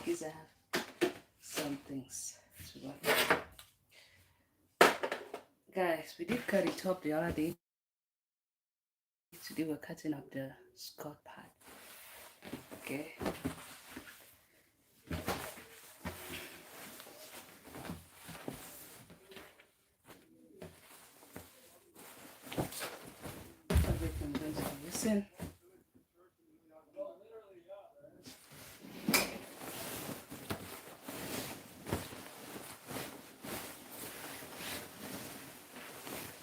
case I have some things to work. Guys, we did cut it up the other day. Today we're cutting up the skirt part. Okay. Everything going to be using.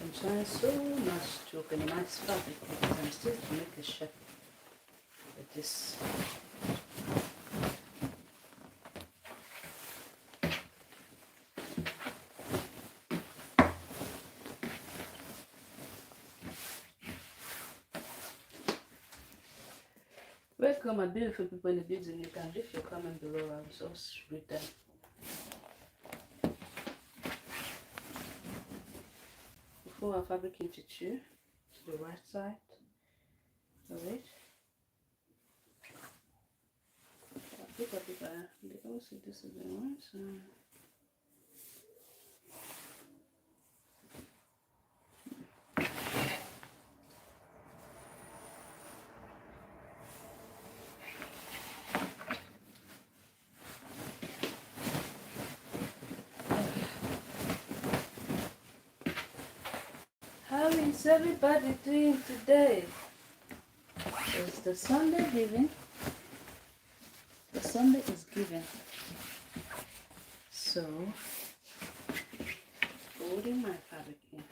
I'm trying so much to organize fabric because I'm still to make a shape with this. Welcome, my beautiful people in the building. You can leave your comment below. I will also read them. Before I fabric into two to the right side of it. They also this is the one, so how is everybody doing today? It's the Sunday giving. The Sunday is given. So folding my fabric in.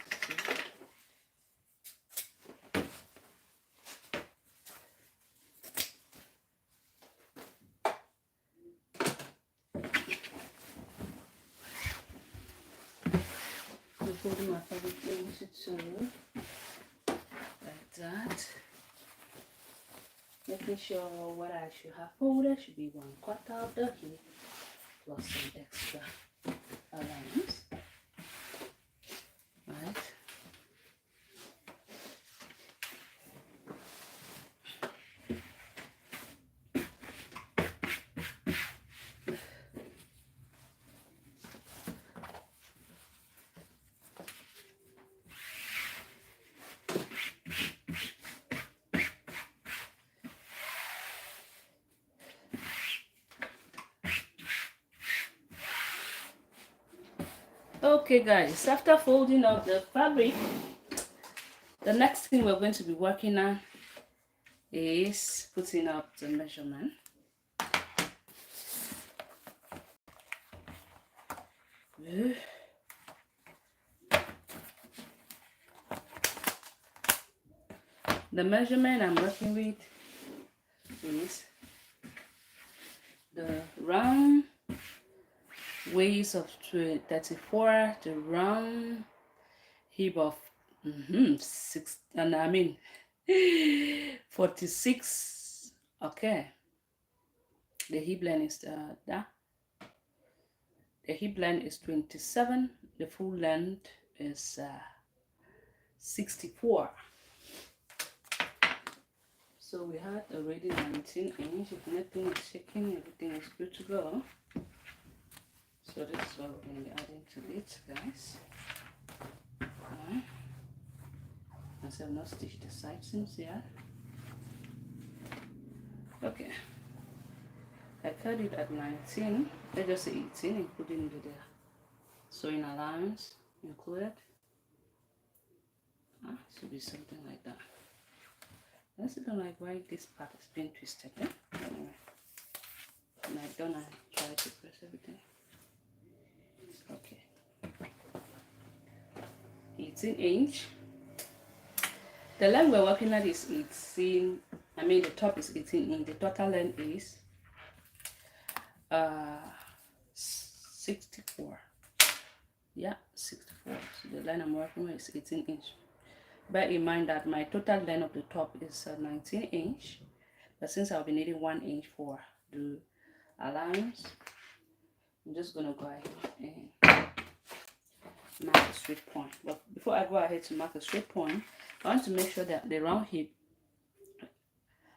Folding my fabric into two like that. Making sure what I should have folded should be 1/4 of the hip plus some extra allowance. Right. Okay guys, after folding up the fabric, the next thing we're going to be working on is putting up the measurement. The measurement I'm working with is the round waist of 34, the round hip of 6, and I mean 46. Okay, the hip length is that. The hip length is 27. The full length is 64. So we had already 19 inch. If nothing is shaking, everything is good to go. So this is what we're going to be adding to it, guys. Alright. As I've not stitched the side seams yet. Okay. I cut it at 19. Let's just say 18, including the sewing allowance included. Should be something like that. I also don't like why this part is being twisted. Anyway, when I've done, I try to press everything. Okay. 18 inch. The length we're working at is 18. I mean, the top is 18 inch. The total length is 64. Yeah, 64. So the line I'm working with is 18 inch. Bear in mind that my total length of the top is 19 inch, but since I'll be needing 1 inch for the allowance, I'm just gonna go ahead and mark a straight point. But before I go ahead to mark a straight point, I want to make sure that the round hip,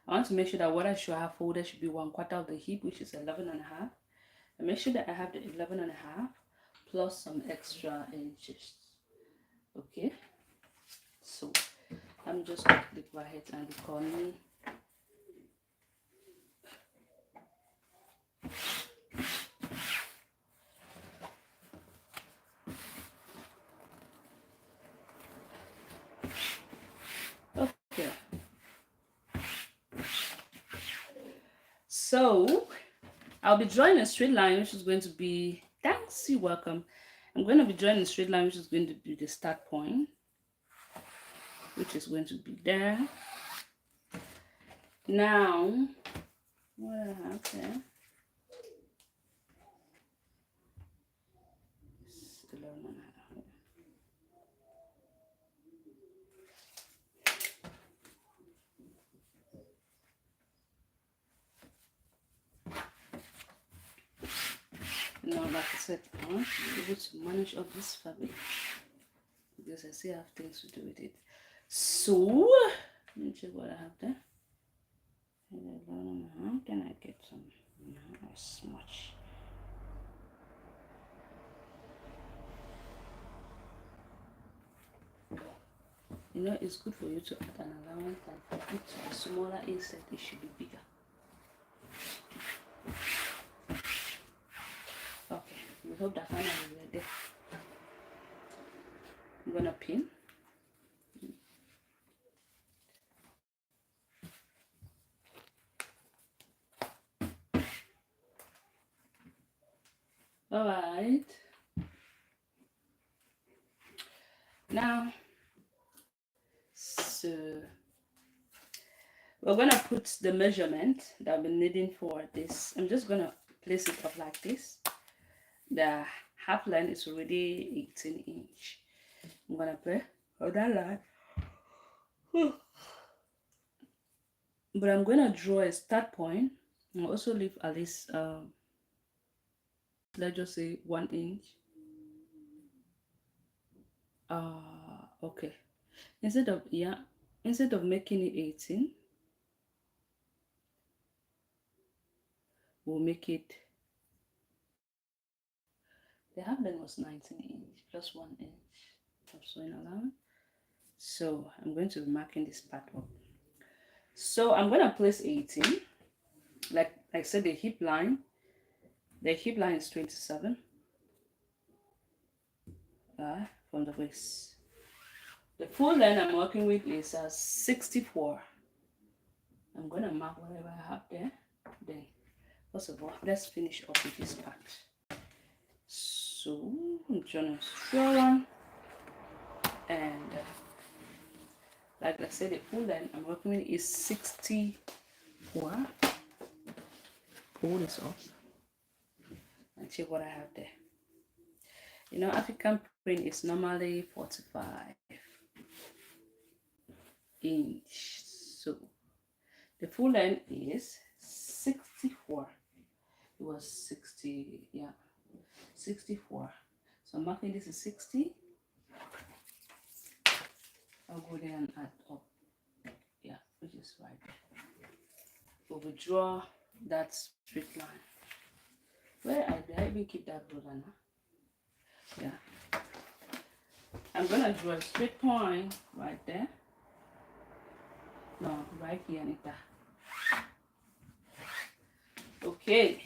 I want to make sure that what I should have folded should be 1/4 of the hip, which is 11 and a half. And make sure that I have the 11.5 plus some extra inches. Okay, so I'm just going to go ahead and record me. Okay, so I'll be drawing a straight line, which is going to be, thanks, you're welcome. I'm going to be drawing a straight line, which is going to be the start point, which is going to be there. Now, what I have there, it's 11.5. Now, like I said, I want to be able to manage all this fabric because I still have things to do with it. So, let me check what I have there. How can I get some smudge? You know, it's good for you to add an allowance, and for it to be smaller instead, it should be bigger. Okay, we hope that finally we're there. I'm gonna pin. All right. Now, so we're gonna put the measurement that I've been needing for this. I'm just gonna place it up like this. The half line is already 18 inch. I'm gonna put on that line. But I'm gonna draw a start point and also leave at least let's just say 1 inch. Okay. Instead of making it 18, we'll make it, the half line was 19 inch plus 1 inch of sewing allowance. So I'm going to be marking this part up. So I'm going to place 18. Like I said, the hip line is 27 from the waist. The full line I'm working with is 64. I'm going to mark whatever I have there. Then, first of all, let's finish up with this part. So I'm trying to draw one, and like I said, the full line I'm working with is 64. Pull this off and check what I have there. You know, African print is normally 45 inch. So the full length is 64. It was 60, yeah, 64. So I'm marking this is 60. I'll go there and add up. Yeah, which is right there. So we draw that straight line. Where did I even keep that ruler now? Yeah. I'm gonna draw a straight point right there. No, right here, Anita. Okay.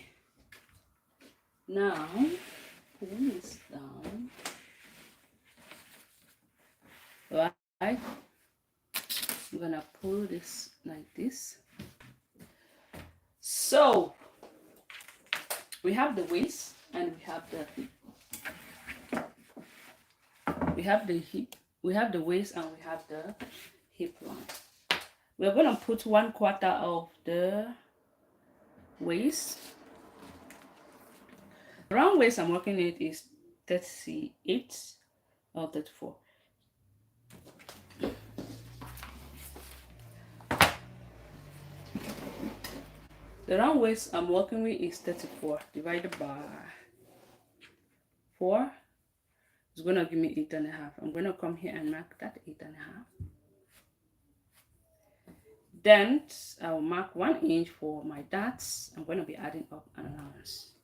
Now pull this down. Right. I'm gonna pull this like this. So we have the waist and we have the hip. We have the hip, we have the waist and we have the hip line. We're gonna put 1/4 of the waist. The round waist I'm working it is 38 or 34. The round waist I'm working with is 34 divided by 4. It's gonna give me 8.5. I'm gonna come here and mark that 8.5. Then I'll mark 1 inch for my darts. I'm gonna be adding up an allowance.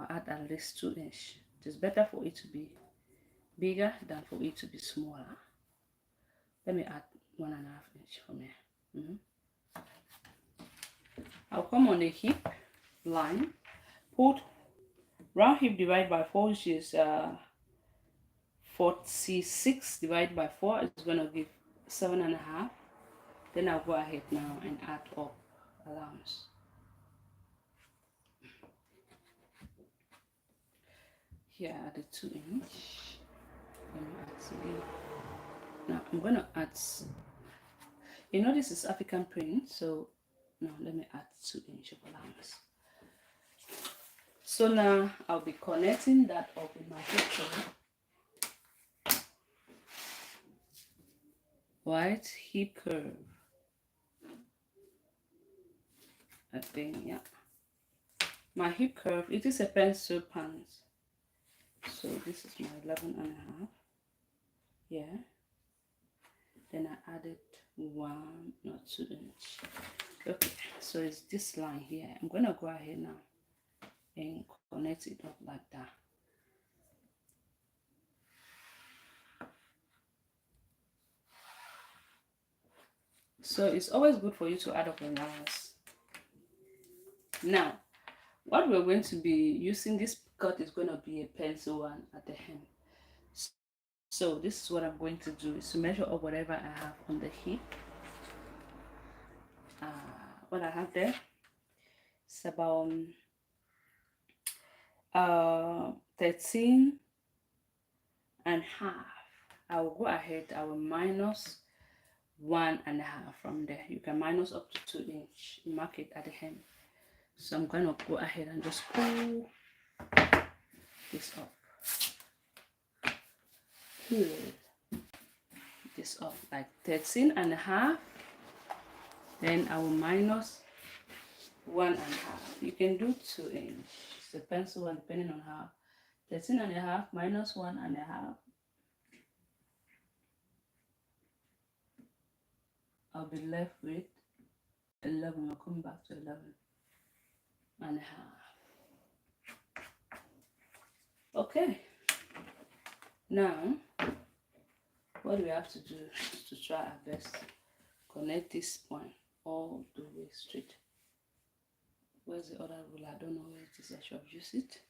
add at least 2 inch. It is better for it to be bigger than for it to be smaller. Let me add 1.5 inch from here. I'll come on the hip line, put round hip divided by 4, which is 46 divided by 4 is going to give 7.5. Then I'll go ahead now and add up allowance. Here I added 2 inch. Let me add again. Now I'm going to add, you know, this is African print, so now let me add 2 inch of allowance. So now I'll be connecting that up with my hip curve. White hip curve. I think, yeah. My hip curve, it is a pencil pants. So this is my 11.5. Yeah. Then I added 1, not 2 inch. Okay, so it's this line here. I'm gonna go ahead now and connect it up like that. So it's always good for you to add up allowance. Now, what we're going to be using, this cut is going to be a pencil one at the hem. So this is what I'm going to do, is to measure up whatever I have on the hip. What I have there is about 13.5. I will go ahead, I will minus 1.5 from there. You can minus up to 2 inch, mark it at the hem. So I'm going to go ahead and just pull this up. Pull this up like 13.5. Then I will minus 1.5. You can do 2 inch. It's a pencil one depending on how. 13.5 minus 1.5. I'll be left with 11. I'll come back to 11.5. Okay. Now, what we have to do is to try our best. Connect this point all the way straight. Where's the other ruler? I don't know where it is. I should have used it.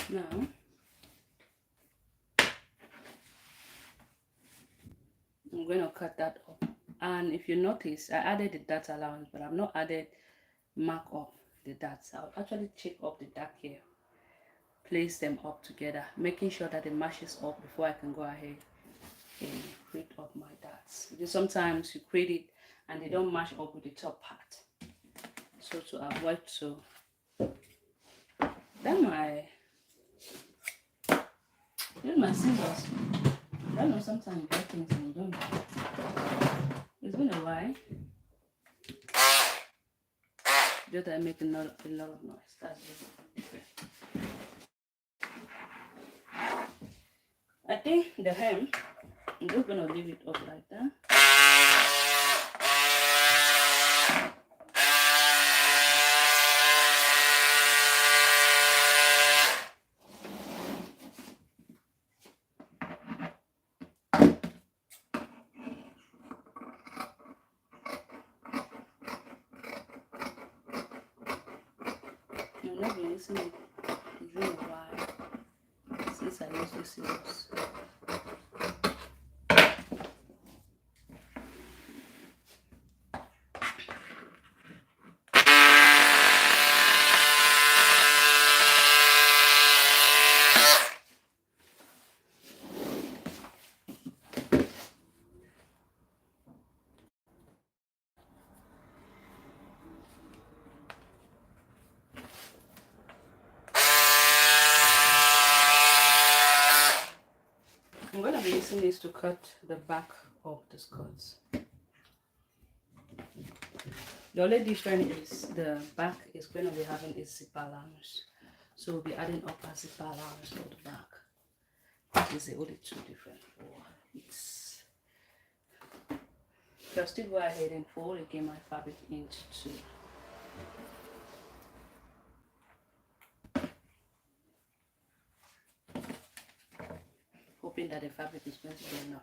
Now, I'm going to cut that up. And if you notice, I added the dot allowance, but I've not added mark up the dots. I'll actually check up the dot here, place them up together, making sure that it matches up before I can go ahead and create up my dots. Because sometimes you create it and they don't match up with the top part. So to avoid, so then use my scissors. I don't know, sometimes you get things and you don't. It's been a while. Just I make a lot of noise. That's it. I think the hem, I'm just gonna leave it up like that. I've not been using it. It's been a while since I used the scissors. I'm going to be using this to cut the back of the skirts. The only difference is the back is going to be having a zipper allowance. So we'll be adding up a zipper allowance for the back. This is the only two different for it. So I'll still go ahead and fold again my fabric into two. Hoping that the fabric is going to be enough.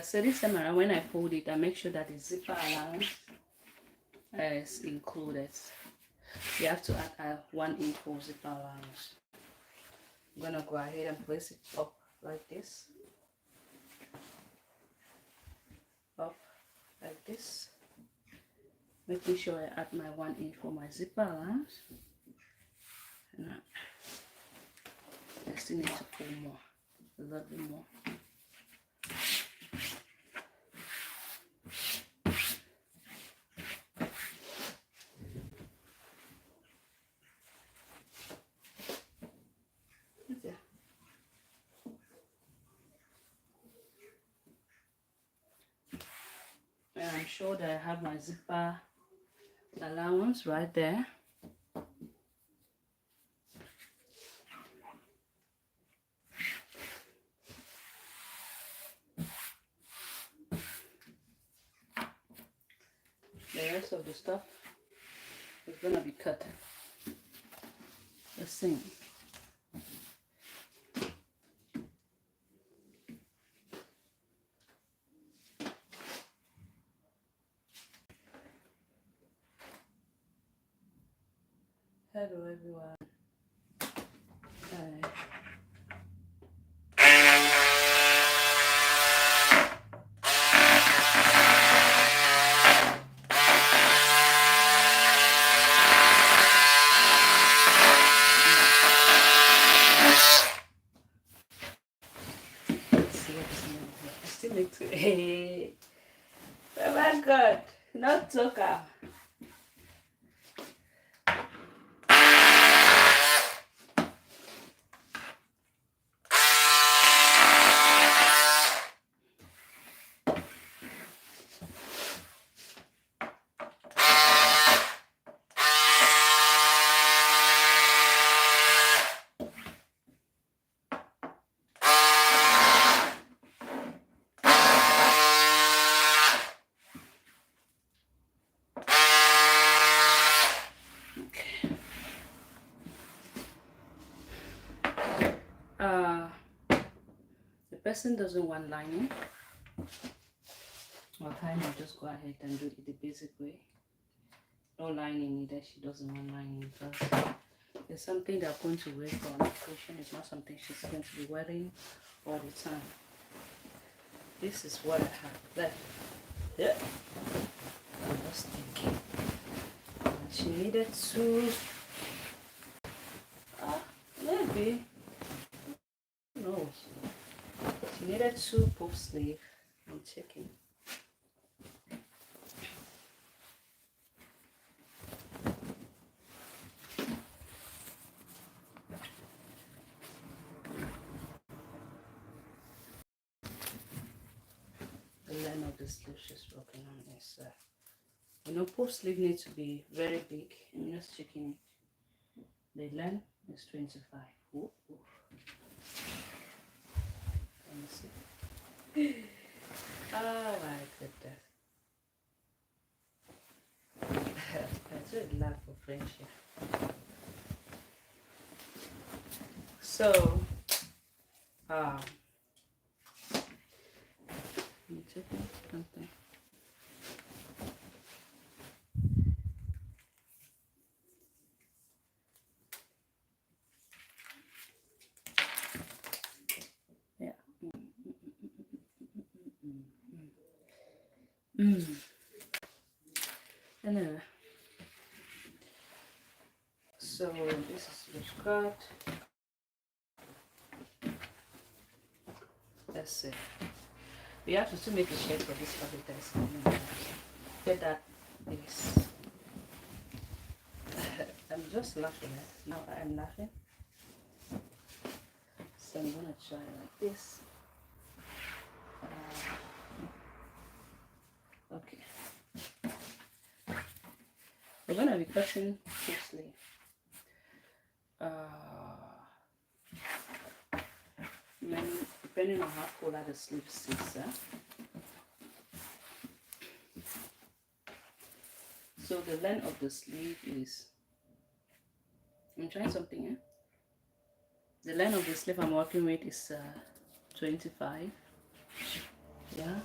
So this time around, when I fold it, I make sure that the zipper allowance is included. You have to add 1 inch for zipper allowance. I'm gonna go ahead and place it up like this, up like this, making sure I add my 1 inch for my zipper allowance. And I still need to pull more, a little bit more. And I'm sure that I have my zipper allowance right there. The rest of the stuff is gonna be cut the same. Hello everyone. Hi. Let's see what's new here. I still need to. Hey, oh my God, not so calm. The person doesn't want lining or time, you just go ahead and do it the basic way. No lining needed. She doesn't want lining because it's something they're going to wear for an occasion. It's not something she's going to be wearing all the time. This is what I have left. Yeah, I was thinking. She needed to maybe, who knows? She needed 2 puff sleeve. I'm checking. The length of the sleeve she's working on is puff sleeve needs to be very big. I'm just checking it. The length is 25. Ooh, ooh. Let me see. Oh my goodness. That's a lack of friendship. So, I'm checking something. Yeah. Anyway, so this is the skirt. Let's see. We have to still make a shape for this fabric that's get that is. I'm just laughing. Now I'm laughing. So I'm gonna try like this. Okay. We're gonna be cutting full sleeve. Depending on how full the sleeve sits. So the length of the sleeve is, I'm trying something here. The length of the sleeve I'm working with is 25. Yeah.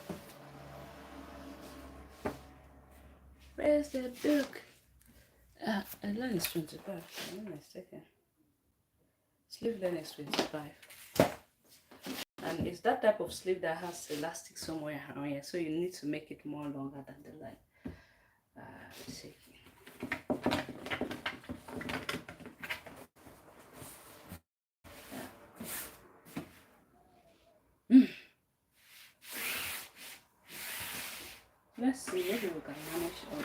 Where's the book? The length is 25. I'm not mistaken. Sleeve length is 25. And it's that type of sleeve that has elastic somewhere around here, so you need to make it more longer than the line. Let's see. Let's see, maybe we can manage all the.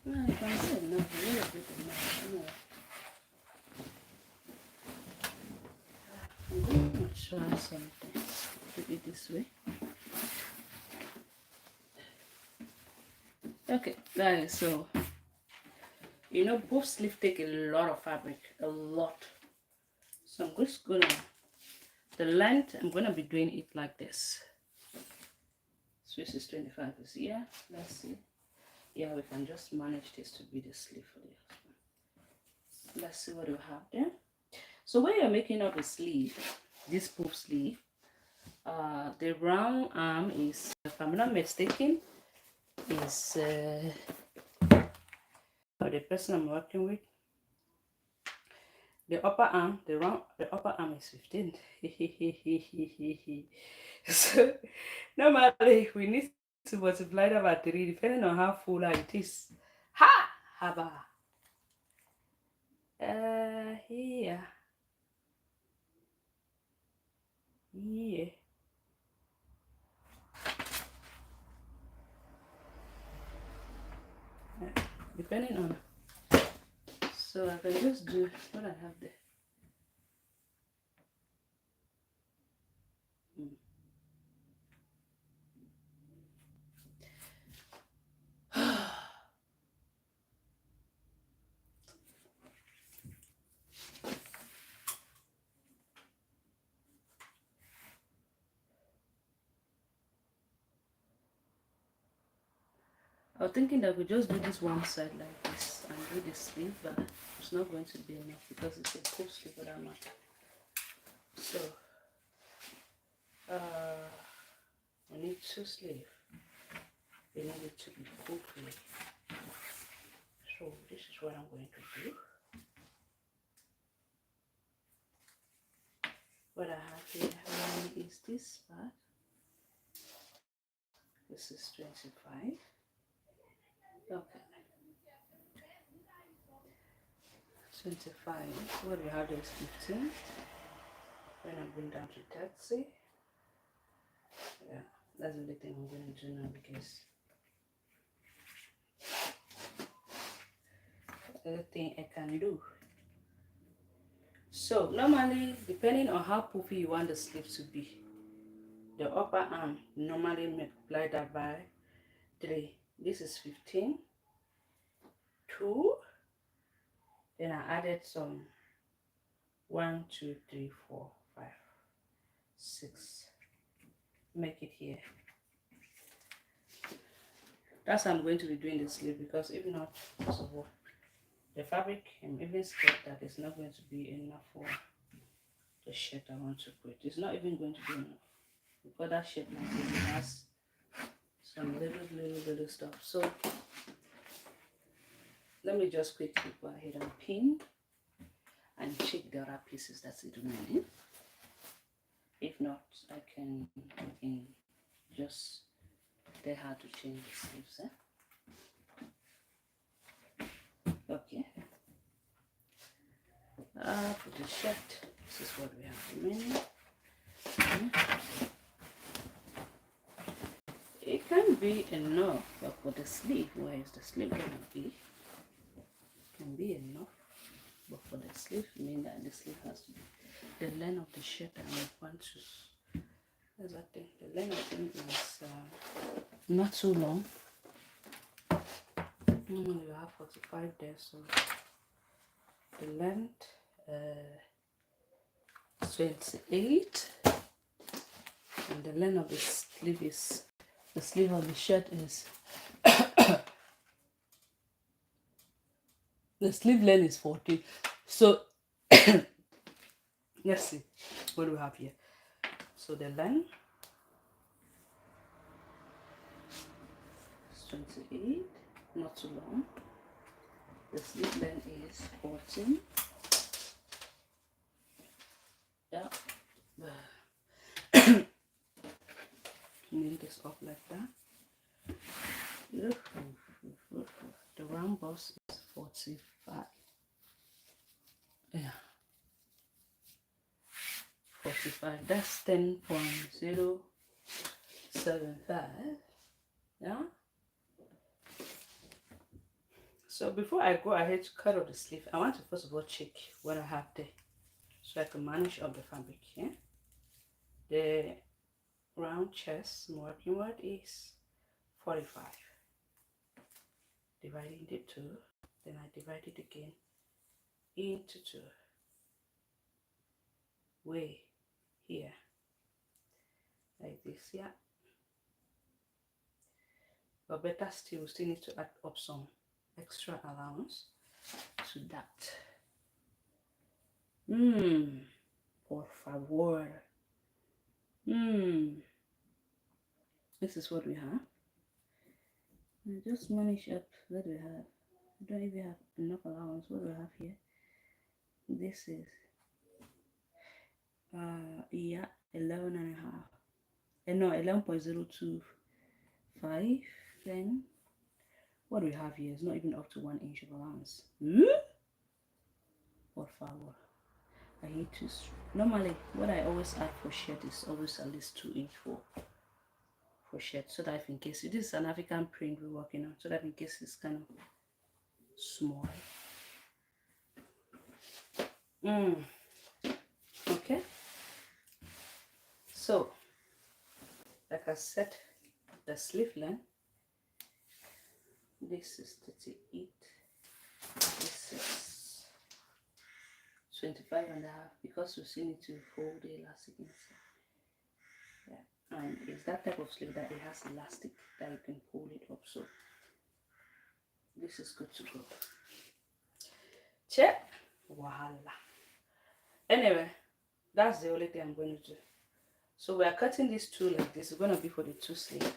No, you can see enough, a little bit enough. Anyway. I'm going to try something. Do it this way. Okay, guys, so you know both sleeves take a lot of fabric, a lot. So I'm just gonna, the length, I'm gonna be doing it like this. So this is 25 is here. Let's see. Yeah, we can just manage this to be the sleeve for the husband. Let's see what we have there. So when you're making up the sleeve, this puff sleeve, the round arm is, if I'm not mistaken, is the person I'm working with. The upper arm, the upper arm is 15. So normally we need to multiply that by 3 depending on how full it is. Ha! Haba. Here. Yeah. Depending on. So I can just do what I have there. I was thinking that we just do this one side like this and do the sleeve, but it's not going to be enough because it's a full sleeve for that matter. So we need 2 sleeves. We need it to be full sleeve. So this is what I'm going to do. What I have here is this part. This is 25. Okay. 25. What we have is 15. When I bring down to 30. Yeah, that's the only thing I'm going to do now because everything I can do. So normally, depending on how puffy you want the sleeve to be, the upper arm normally multiply that by 3. This is 15. 2. Then I added some 1, 2, 3, 4, 5, 6. Make it here. That's how I'm going to be doing the sleeve, because if not, first of all, the fabric, I'm even scared that it's not going to be enough for the shirt I want to put. It's not even going to be enough because that shirt has some little stuff. So let me just quickly go ahead and pin and check the other pieces that's it remaining. If not, I can just tell her to change the sleeves. Okay. For the shirt, this is what we have remaining. It can be enough, but for the sleeve, where is the sleeve gonna be? Can be enough, but for the sleeve, I mean that the sleeve has to be the length of the shirt. I want to. That's that thing. The length of thing is not too long. Normally you have 45 there, so the length 28, and the length of the sleeve is the sleeve of the shirt is the sleeve length is 40. So let's see what do we have here. So the length is 28, not too long. The sleeve length is 14. Yeah. Knit this up like that. The round bust is 45. Yeah. 45. That's 10.075. Yeah. So before I go ahead to cut off the sleeve, I want to first of all check what I have there, so I can manage up the fabric. Yeah. The round chest working word is 45. Dividing the 2, then I divide it again into 2. Way here, like this. Yeah. But better still, we still need to add up some extra allowance to that. Por favor. This is what we have. And just manage up what we have. I don't even have enough allowance. What do we have here? This is yeah, 11 and a half. And no, 11.025. Then what do we have here? It's not even up to 1 inch of allowance. Por favor. I hate to. Normally, what I always add for shirt is always at least 2 inch for shirt, so that if in case it is an African print we're working on, so that in case it's kind of small. Okay. So, like I said, the sleeve length. This is 38. This is 25 and a half, because we still need to fold the elastic inside. Yeah, and it's that type of sleeve that it has elastic that you can pull it up. So this is good to go. Check. Voila. Anyway, that's the only thing I'm going to do. So we are cutting these two like this. It's going to be for the 2 sleeve,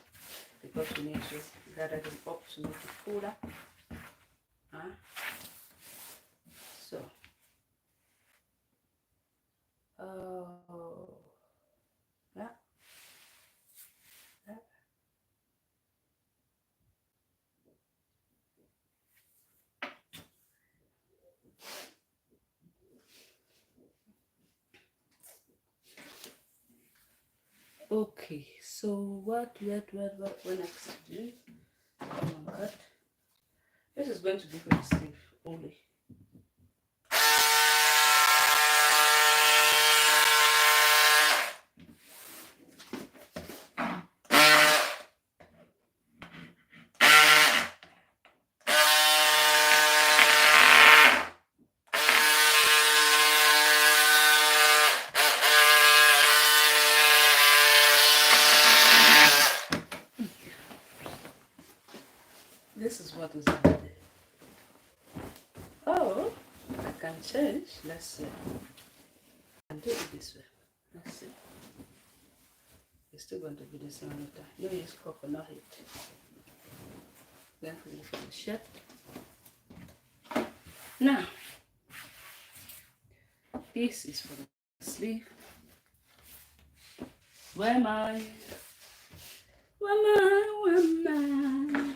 because we need to gather them up to make it fuller. So yeah. Okay, so what next to do? Come on, cut. This is going to be for the sleeve only. This is what is over there. Oh, I can change. Let's see. I can do it this way. Let's see. It's still going to be the same later. You use coconut heat. Then we move the shirt. Now, this is for the sleeve. Where am I? Where am I? Where am I?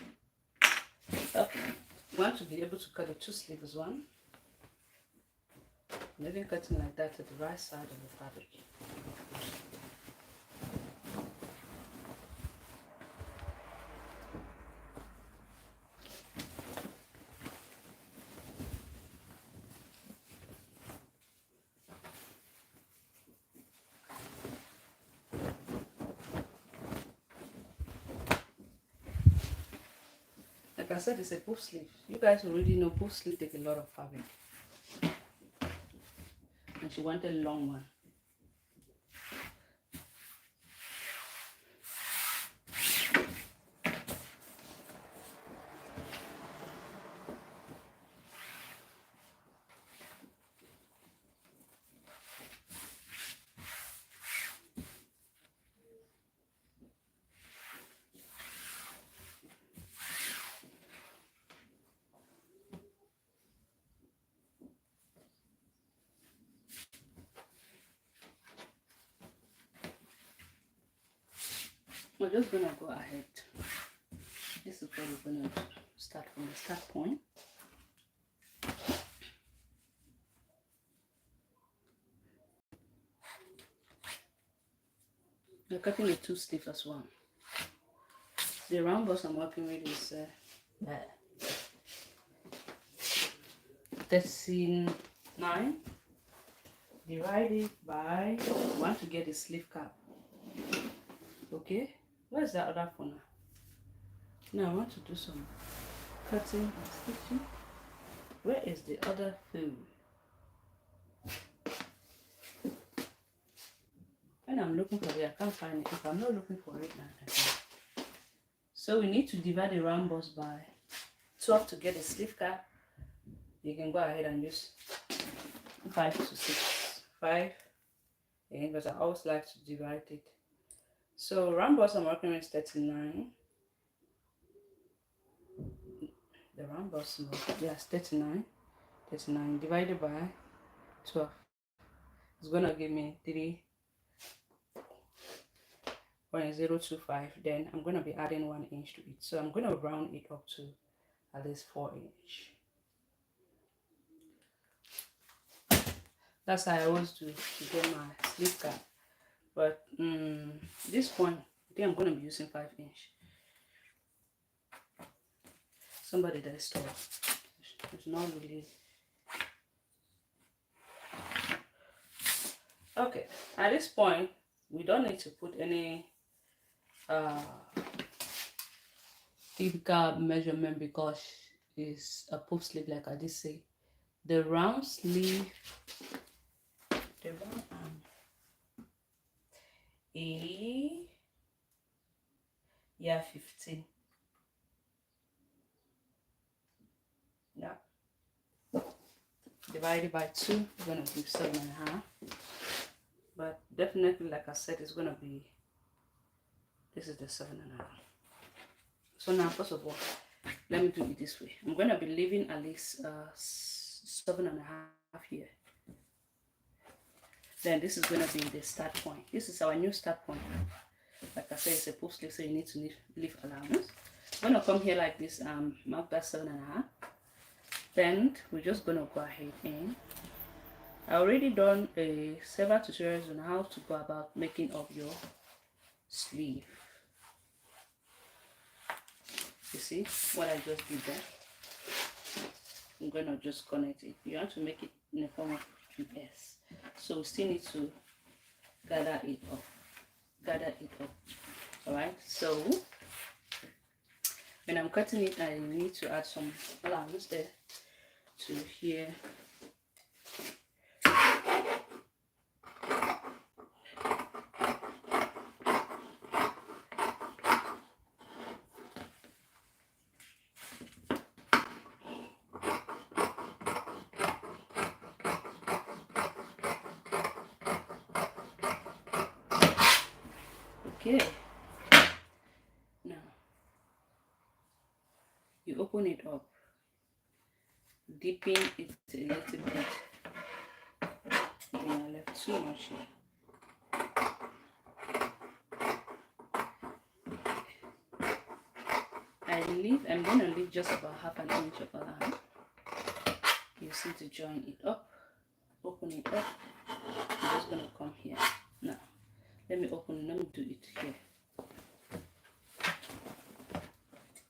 Okay. You want to be able to cut the two sleeves one. Maybe cutting like that to the right side of the fabric. Like I said, it's a puff sleeve. You guys already know puff sleeve take a lot of fabric. And she wanted a long one. We're just gonna go ahead. This is where we're gonna start from the start point. We're cutting the two sleeves as well. The round bust I'm working with is 39 divided by, I want to get the sleeve cap. Okay, where's the other for now? Now I want to do some cutting and stitching. Where is the other food? When I'm looking for it, I can't find it. If I'm not looking for it now, I can't. So we need to divide the round bust by 12 to get the sleeve cap. You can go ahead and use 5 to 6. 5, again, because I always like to divide it. So round bust I'm working with is 39. The round bust, yes, 39. 39 divided by 12. It's gonna give me 3.025. Then I'm gonna be adding 1 inch to it. So I'm gonna round it up to at least 4 inch. That's how I always do to get my sleeve cap. But this point, I think I'm gonna be using 5 inch. Somebody that is tall. It's not really. Okay, at this point, we don't need to put any typical measurement because it's a puff sleeve, like I did say. The round sleeve, the round arm, yeah, 15. Yeah. Divided by 2, we're gonna give 7.5. But definitely, like I said, it's gonna be, this is the 7.5. So now, first of all, let me do it this way. I'm gonna be leaving at least 7.5 here. Then this is gonna be the start point. This is our new start point. Like I said, it's a puff sleeve, so you need to leave allowance. I'm gonna come here like this, mark that 7.5. Then we're just gonna go ahead and I already done several tutorials on how to go about making up your sleeve. You see what I just did there? I'm gonna just connect it. You want to make it in the form of S. So we still need to gather it up. Alright, so when I'm cutting it, I need to add some allowance there to here. Okay, now you open it up, dipping it a little bit. I left too much here. I'm gonna leave just about half an inch of allowance. You see, to join it up, open it up. I'm just gonna come here. Now, let me do it here.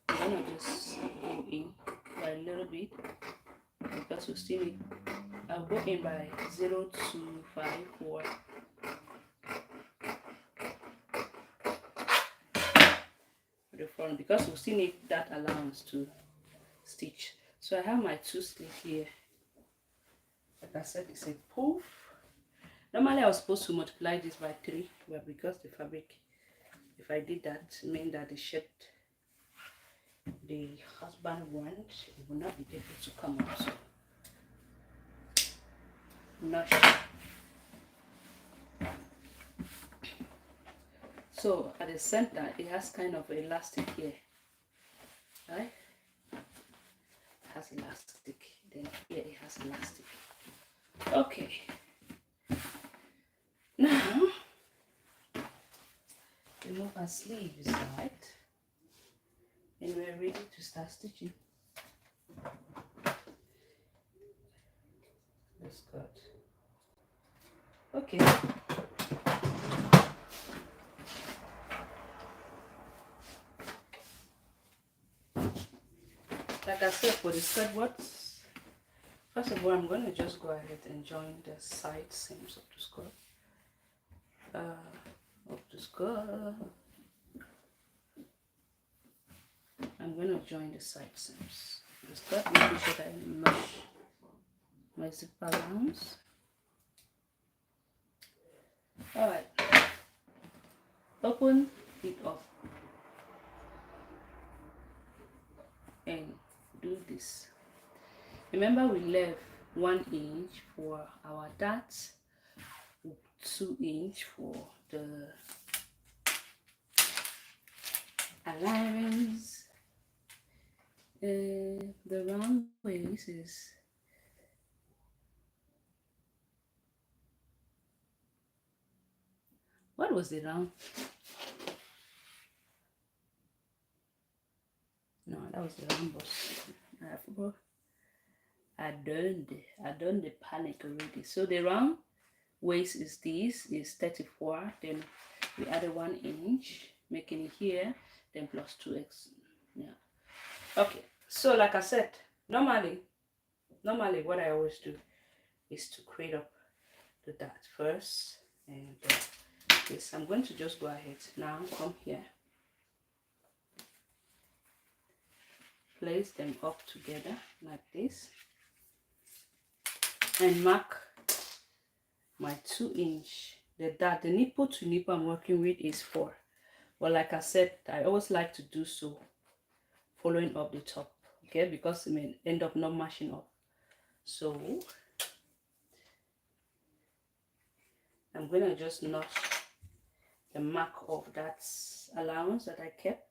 I'm gonna just go in by a little bit because we still need. I'll go in by 0, 2, 5, 4. The front, because we still need that allowance to stitch. So I have my 2 sleeve here. Like I said, it's a puff. Normally I was supposed to multiply this by 3, but because the fabric, if I did that, it meant that the shape the husband wants, it will not be able to come out. So I'm not sure. So at the center, it has kind of elastic here, right? It has elastic. Then here it has elastic. Okay. Now, remove our sleeves, right? And we're ready to start stitching. That's good. Okay. Like I said, for the skirt words, first of all, I'm going to just go ahead and join the side seams of the skirt. I'm going to join the side seams. The skirt, making sure that I mesh my zip allowance. Alright, open it up and do this. Remember, we left 1 inch for our darts, 2 inch for the allowance. The round waist is what was the round? No, that was the round boss. I forgot. I done the panic already. So the round waist is this is 34. Then we added 1 inch, making it here. Then plus 2x. Yeah. Okay. So like I said, normally what I always do is to create up the dart first, and this I'm going to just go ahead now. Come here, place them up together like this, and mark my 2 inch. The dart, the nipple to nipple I'm working with is 4. But like I said, I always like to do so following up the top, okay, because it may end up not matching up. So I'm gonna just notch the mark of that allowance that I kept.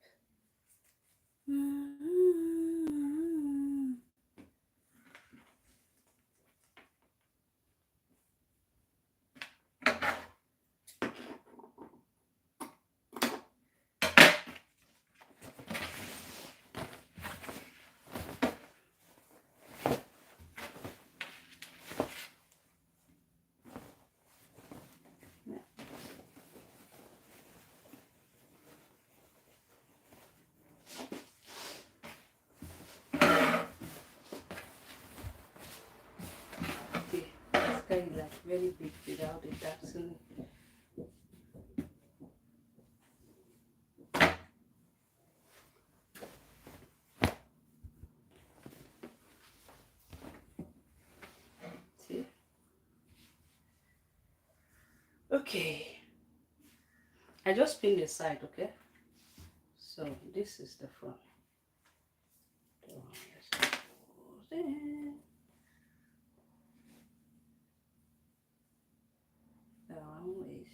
Like very big without the darts in it. See? Okay. I just pin the side, okay? So this is the front. The round waist.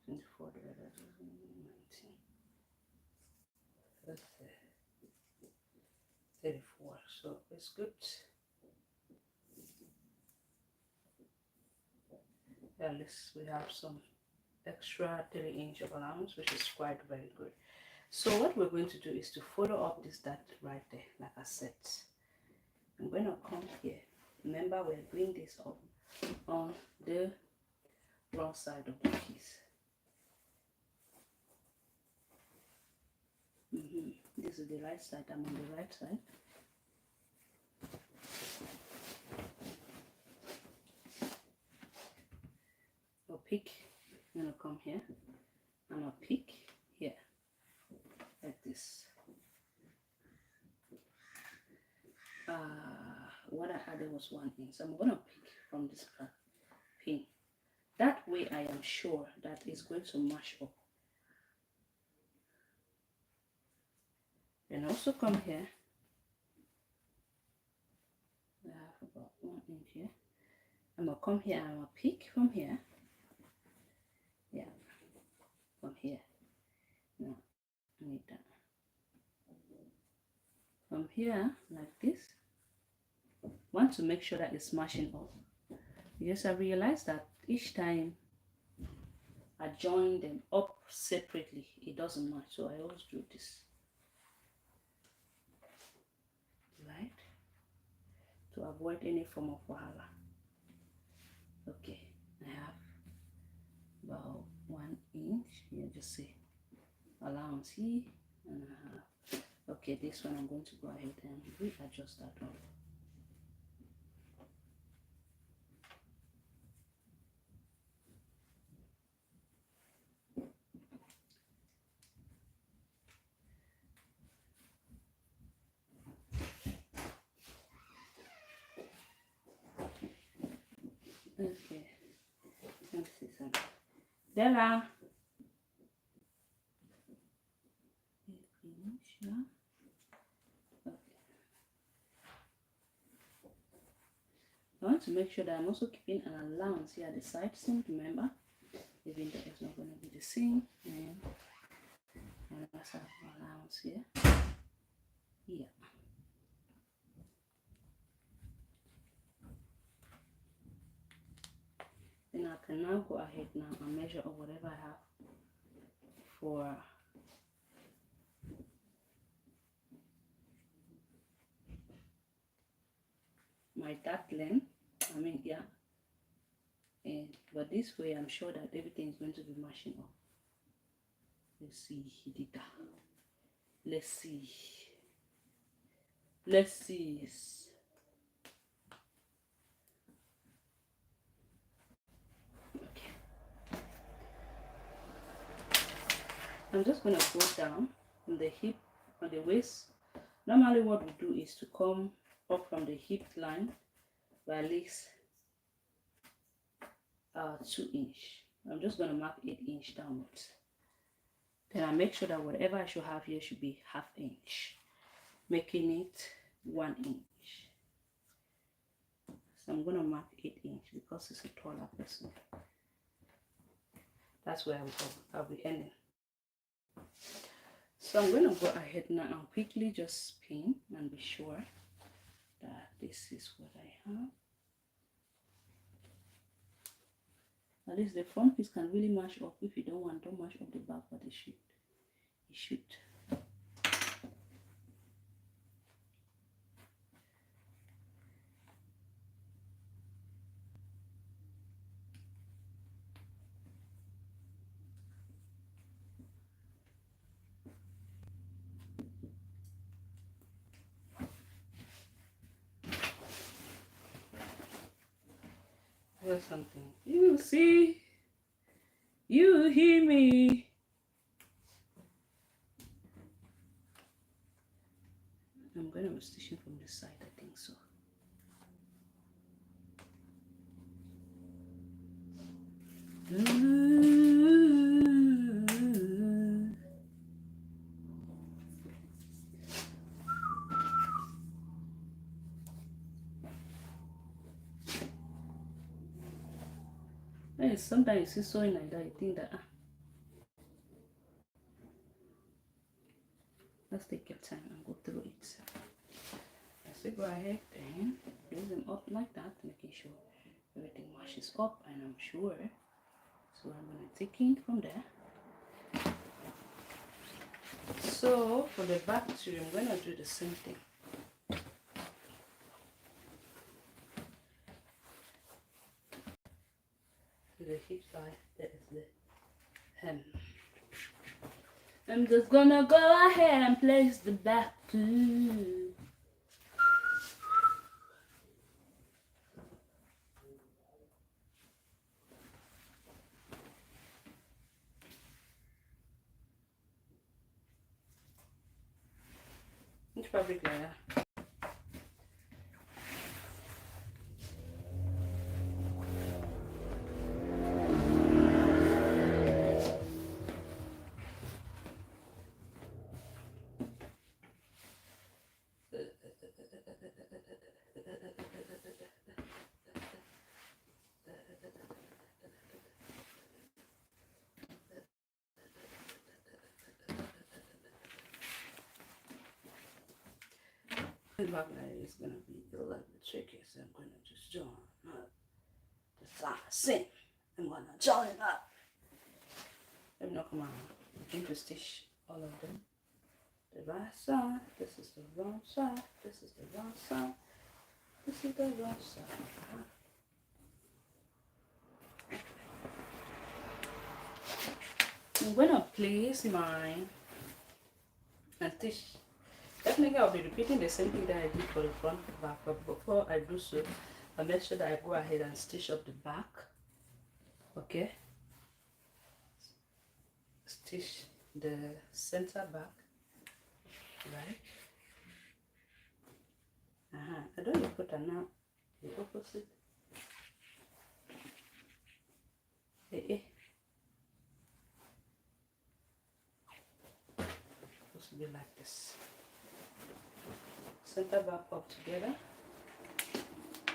24 divided by 19. That's 34. So it's good. At least we have some extra 3 inch of allowance, which is quite very good. So what we're going to do is to follow up this dot right there, like I said. I'm going to come here. Remember, we're doing this up on the wrong side of the piece. This is the right side. I'm on the right side. I'll pick. I'm going to come here. And I'll pick here. Like this. What I added was 1 inch. So I'm going to pick from this pin. That way I am sure that it's going to match up. Then also come here. I have about 1 inch here. I'm going to come here and I'm going to pick from here. Yeah, from here. Now, I need that. From here, like this. Want to make sure that it's matching up. Because I realized that each time I join them up separately, it doesn't match. So I always do this. Right? To avoid any form of wahala. Okay, I have about 1 inch. Here, just say allowance here. And I have, okay, this one I'm going to go ahead and readjust that one. Okay, let me see something. Della. Okay. I want to make sure that I'm also keeping an allowance here at the side seam, remember, even though it's not going to be the same. And I also have an allowance here. Yeah. Then I can now go ahead now and measure of whatever I have for my dart length. I mean, yeah. And but this way I'm sure that everything is going to be matching up. Let's see, he did that. Let's see. Let's see. Okay. I'm just going to go down from the hip on the waist. Normally what we do is to come up from the hip line by at least 2 inch. I'm just going to mark 8 inch downwards. Then I make sure that whatever I should have here should be 1/2 inch, making it 1 inch. So I'm going to mark 8 inch because it's a taller person. That's where I'll be ending. So I'm going to go ahead now and quickly just pin and be sure that this is what I have. At least the front piece can really match up. If you don't match up the back, but it should. Here's something. You see, you hear me. I'm going to be stitching from this side, I think so. Hey, sometimes you see sewing like that, you think that let's take your time and go through it. Let's go ahead and place them up like that, making sure everything matches up, and I'm sure. So I'm going to take in from there. So for the back too, I'm going to do the same thing. The hip side, there is the hem. I'm just gonna go ahead and place the back too. Which fabric layer? The back layer is gonna be a little bit tricky, so I'm gonna just join up the same. I'm gonna join it up. Let me know, come on. I'm going to stitch all of them. The right side, this is the wrong side, this is the wrong side, this is the wrong side. I'm gonna place mine and stitch. Definitely I'll be repeating the same thing that I did for the front and back, but before I do so, I'll make sure that I go ahead and stitch up the back. Okay, stitch the center back, right? I don't put a now the opposite. Supposed to be like this. Center back up together.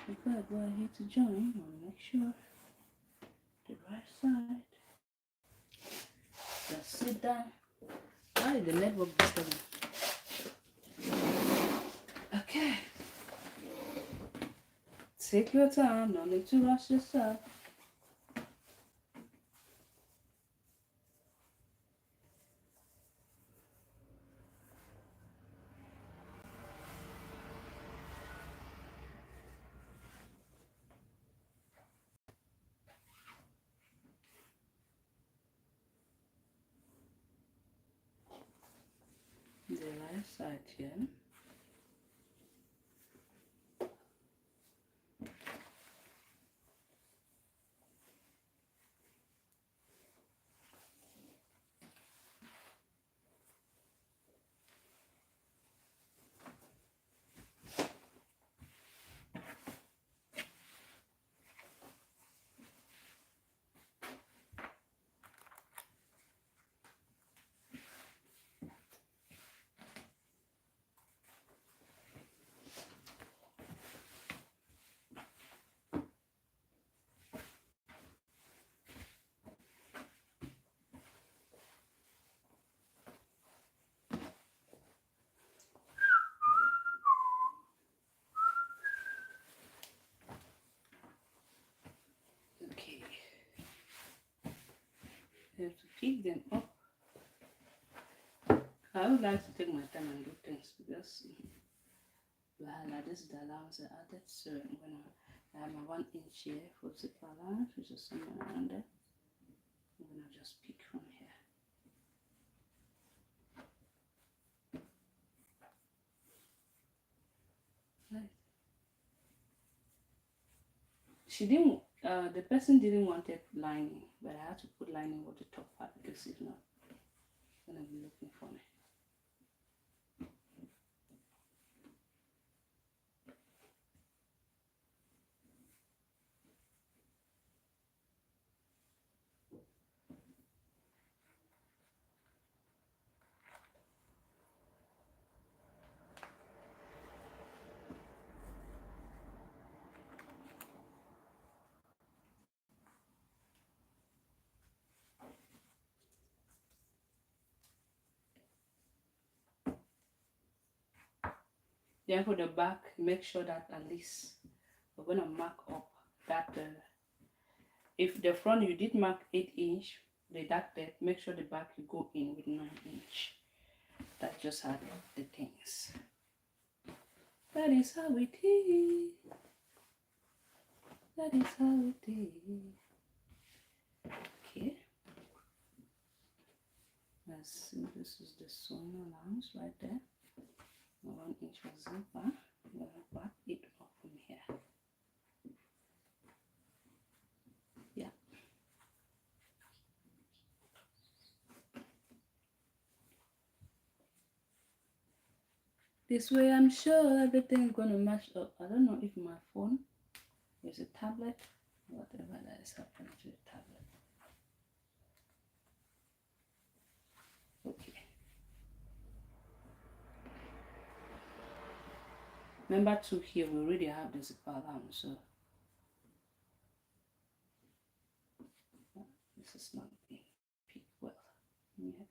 Before I go ahead to join, I'll make sure the right side. Just sit down. Why is the network disturbing? Okay. Take your time, no need to rush yourself. The right side here. Okay. You have to pick them up. I would like to take my time and do things because this is the allowance I added, so I'm gonna have my 1 inch here for zip allowance, which is somewhere around there. I'm gonna just pick from here. Right. She didn't. The person didn't want it lining, but I had to put lining over the top part because if not, it's gonna be looking funny. Then for the back, make sure that at least we're gonna mark up that. If the front you did mark 8 inch, the that depth, make sure the back you go in with 9 inch. That just had the things. That is how it is. That is how it is. Okay. Let's see, this is the sewing allowance right there. 1 inch of zipper. I'm going to wrap it up from here. Yeah. This way I'm sure everything's going to match up. I don't know if my phone is a tablet, whatever that is happening to the tablet. Okay. Remember too, here we already have the zipper allowance, so this is not being picked well. Yeah.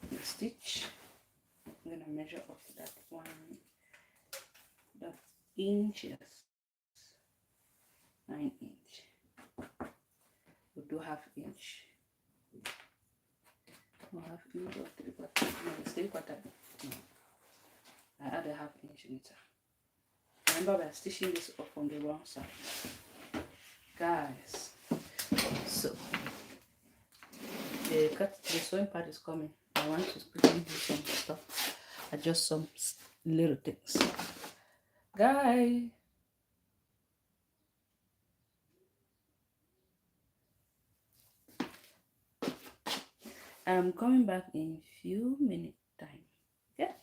The stitch, I'm gonna measure up that the inches, 9 inch. We'll do half inch. Or half inch or 3/4. No, it's 3/4. No. I add a half inch later. Remember, we're stitching this up on the wrong side, guys. So the sewing part is coming. I want to quickly do some stuff, adjust some little things, guys. I'm coming back in few minutes time. Okay.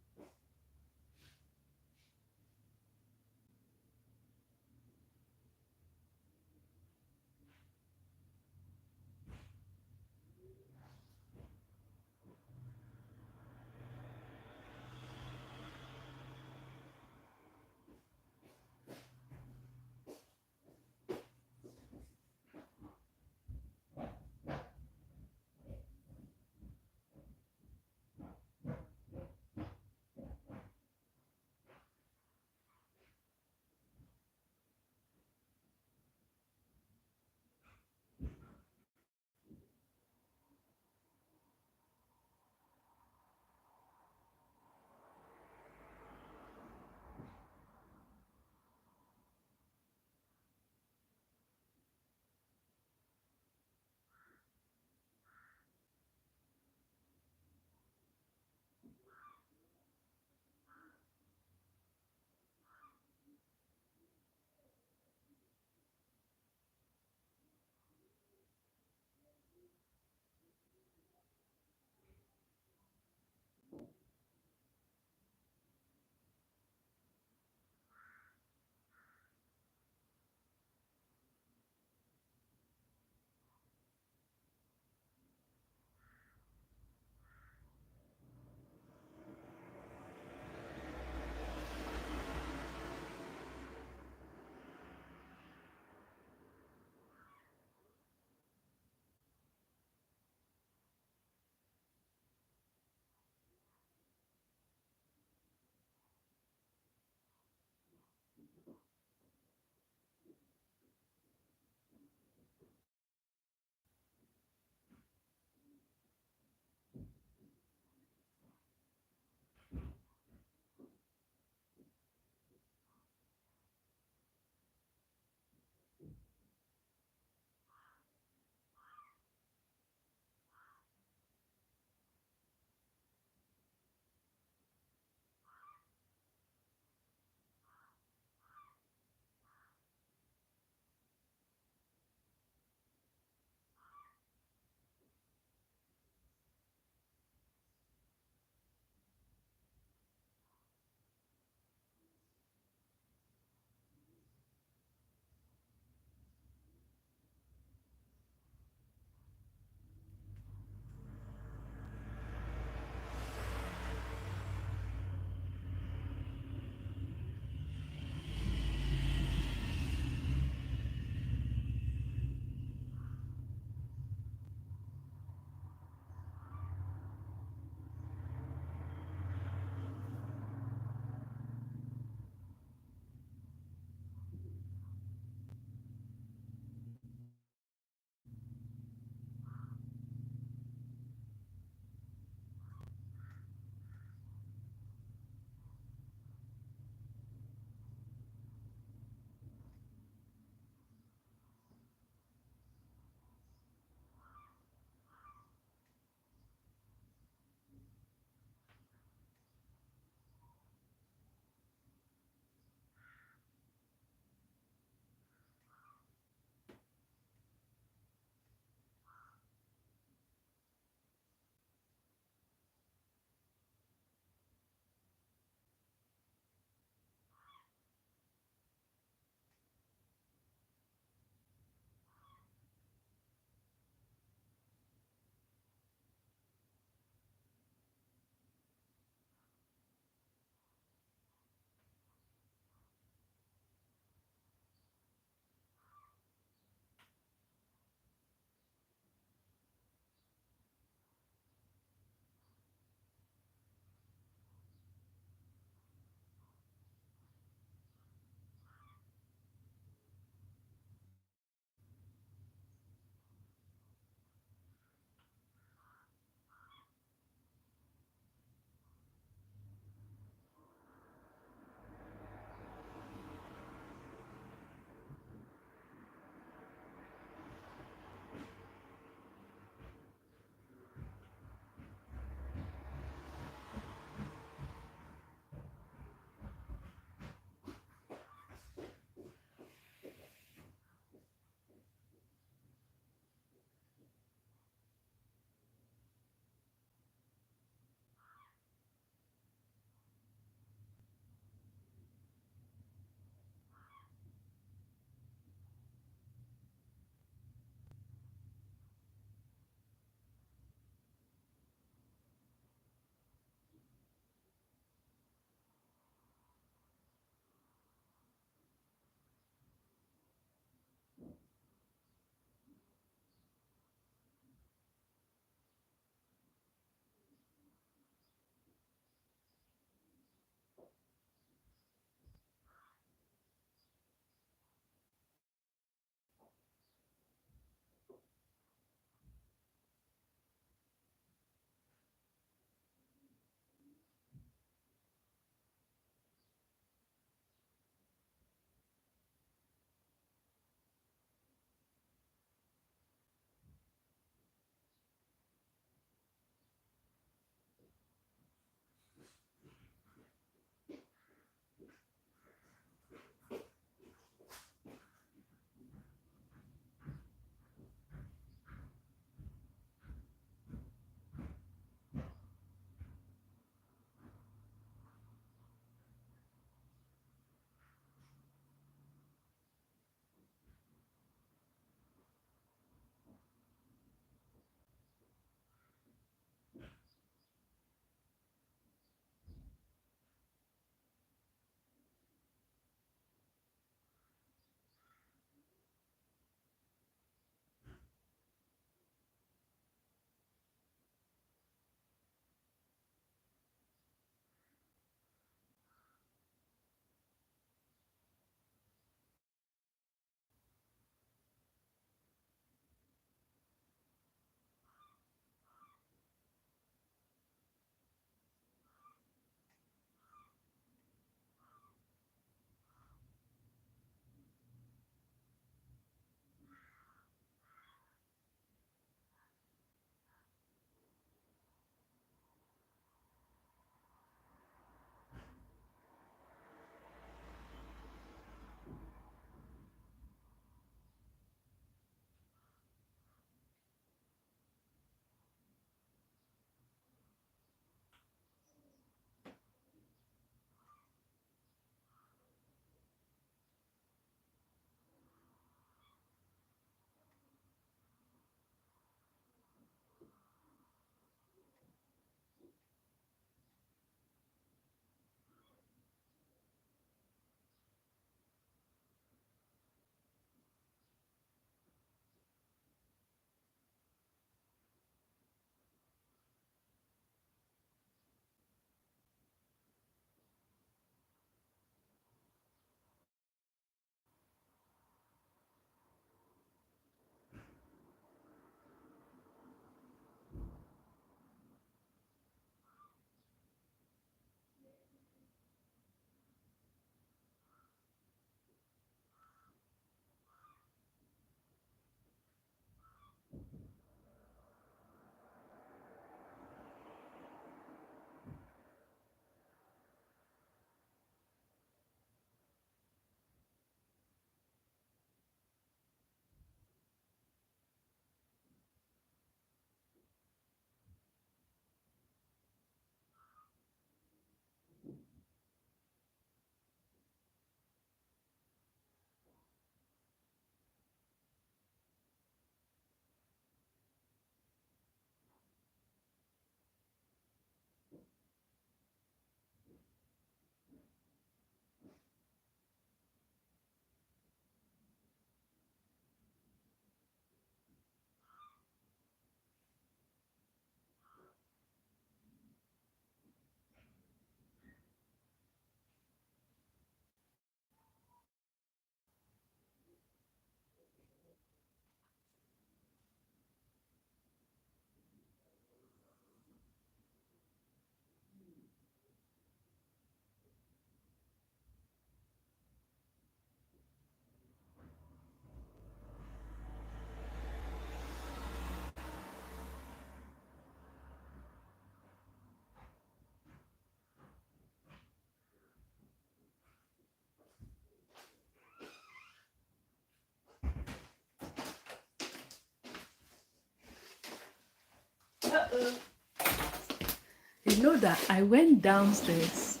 You know that I went downstairs.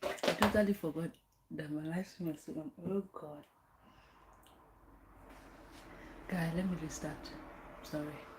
I totally forgot that my live stream was on. Oh God. Guy, let me restart. Sorry.